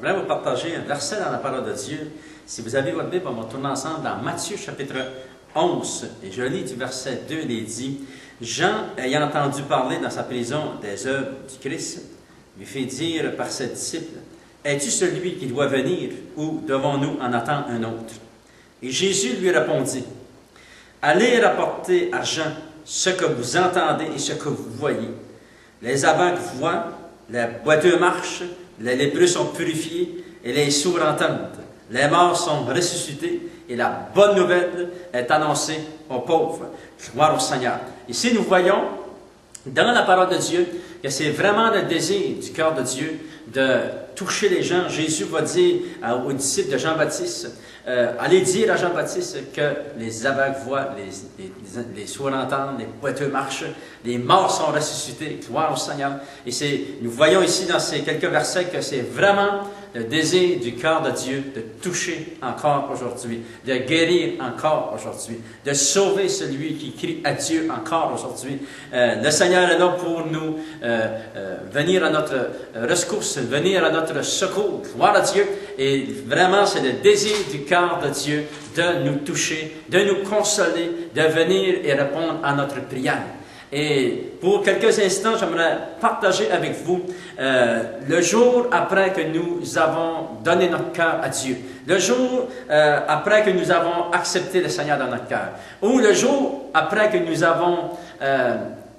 J'aimerais vous partager un verset dans la parole de Dieu. Si vous avez votre Bible, on va tourner ensemble dans Matthieu chapitre 11. Et je lis du verset 2, il est dit, Jean, ayant entendu parler dans sa prison des œuvres du Christ, lui fit dire par ses disciples, es-tu celui qui doit venir ou devons-nous en attendre un autre? Et Jésus lui répondit, allez rapporter à Jean ce que vous entendez et ce que vous voyez. Les aveugles voient, les boiteux marchent, les lépreux sont purifiés et les sourds entendent. Les morts sont ressuscités et la bonne nouvelle est annoncée aux pauvres. Gloire au Seigneur. Ici, nous voyons dans la parole de Dieu que c'est vraiment le désir du cœur de Dieu de toucher les gens. Jésus va dire aux disciples de Jean-Baptiste, allez dire à Jean-Baptiste que les aveugles voient, les sourds entendent, les boiteux marchent, les morts sont ressuscités. Gloire au Seigneur. Et nous voyons ici dans ces quelques versets que c'est vraiment le désir du cœur de Dieu de toucher encore aujourd'hui, de guérir encore aujourd'hui, de sauver celui qui crie à Dieu encore aujourd'hui. Le Seigneur est là pour nous venir à notre rescousse, venir à notre secours. Gloire à Dieu. Et vraiment, c'est le désir du cœur de Dieu de nous toucher, de nous consoler, de venir et répondre à notre prière. Et pour quelques instants, j'aimerais partager avec vous le jour après que nous avons donné notre cœur à Dieu, le jour après que nous avons accepté le Seigneur dans notre cœur, ou le jour après que nous avons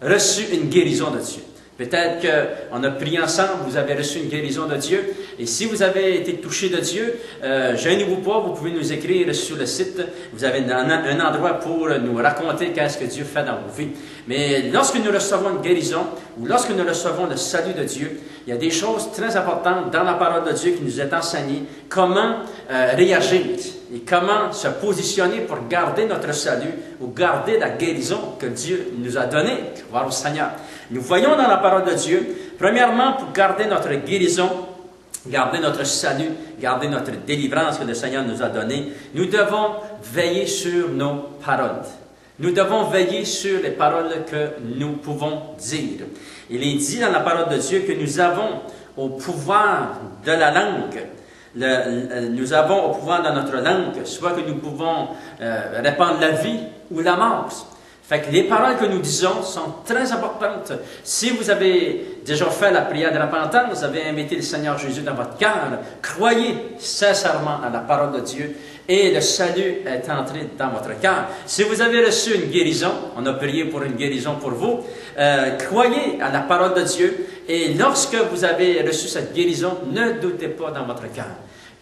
reçu une guérison de Dieu. Peut-être qu'on a prié ensemble, vous avez reçu une guérison de Dieu. Et si vous avez été touché de Dieu, gênez-vous pas, vous pouvez nous écrire sur le site. Vous avez un endroit pour nous raconter qu'est-ce que Dieu fait dans vos vies. Mais lorsque nous recevons une guérison, ou lorsque nous recevons le salut de Dieu, il y a des choses très importantes dans la parole de Dieu qui nous est enseignée. Comment réagir et comment se positionner pour garder notre salut ou garder la guérison que Dieu nous a donnée. Gloire au Seigneur. Nous voyons dans la parole de Dieu, premièrement, pour garder notre guérison, garder notre salut, garder notre délivrance que le Seigneur nous a donnée, nous devons veiller sur nos paroles. Nous devons veiller sur les paroles que nous pouvons dire. Il est dit dans la parole de Dieu que nous avons au pouvoir de la langue. Nous avons au pouvoir de notre langue, soit que nous pouvons répandre la vie ou la mort. Fait que les paroles que nous disons sont très importantes. Si vous avez déjà fait la prière de repentance, vous avez invité le Seigneur Jésus dans votre cœur, croyez sincèrement à la parole de Dieu et le salut est entré dans votre cœur. Si vous avez reçu une guérison, on a prié pour une guérison pour vous, croyez à la parole de Dieu et lorsque vous avez reçu cette guérison, ne doutez pas dans votre cœur.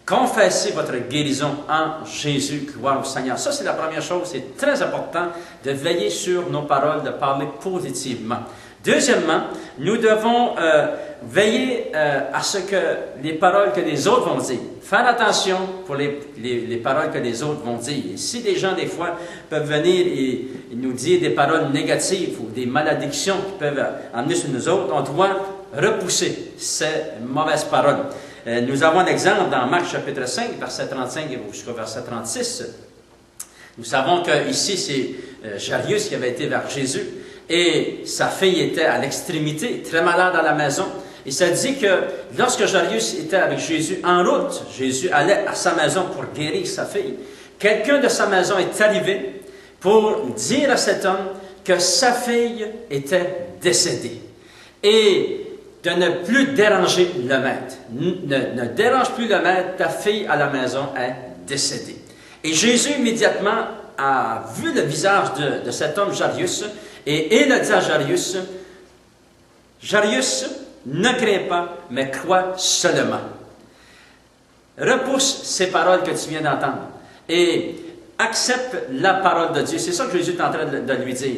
Confessez votre guérison en Jésus, gloire au Seigneur. Ça, c'est la première chose. C'est très important de veiller sur nos paroles, de parler positivement. Deuxièmement, nous devons veiller à ce que les paroles que les autres vont dire. Faire attention pour les paroles que les autres vont dire. Et si des gens, des fois, peuvent venir et nous dire des paroles négatives ou des malédictions qui peuvent amener sur nous autres, on doit repousser ces mauvaises paroles. Nous avons un exemple dans Marc chapitre 5, verset 35 jusqu'au verset 36. Nous savons qu'ici, c'est Jairus qui avait été vers Jésus et sa fille était à l'extrémité, très malade à la maison. Et ça dit que lorsque Jairus était avec Jésus en route, Jésus allait à sa maison pour guérir sa fille. Quelqu'un de sa maison est arrivé pour dire à cet homme que sa fille était décédée. Et de ne plus déranger le maître. Ne dérange plus le maître, ta fille à la maison est décédée. Et Jésus immédiatement a vu le visage de cet homme Jairus et il a dit à Jairus, Jairus, ne crains pas, mais crois seulement. Repousse ces paroles que tu viens d'entendre et accepte la parole de Dieu. C'est ça que Jésus est en train de lui dire.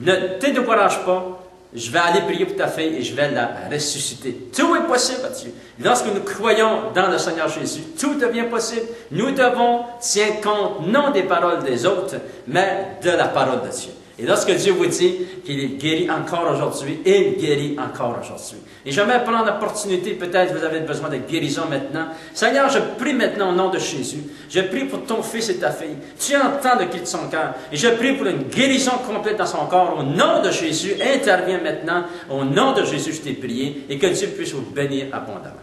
Ne te décourage pas. Je vais aller prier pour ta fille et je vais la ressusciter. Tout est possible à Dieu. Lorsque nous croyons dans le Seigneur Jésus, tout devient possible. Nous devons tenir compte non des paroles des autres, mais de la parole de Dieu. Et lorsque Dieu vous dit qu'il guérit encore aujourd'hui, il guérit encore aujourd'hui. Et j'aimerais prendre l'opportunité, peut-être vous avez besoin de guérison maintenant. Seigneur, je prie maintenant au nom de Jésus. Je prie pour ton fils et ta fille. Tu entends le cri de son cœur. Et je prie pour une guérison complète dans son corps. Au nom de Jésus, interviens maintenant. Au nom de Jésus, je t'ai prié. Et que Dieu puisse vous bénir abondamment.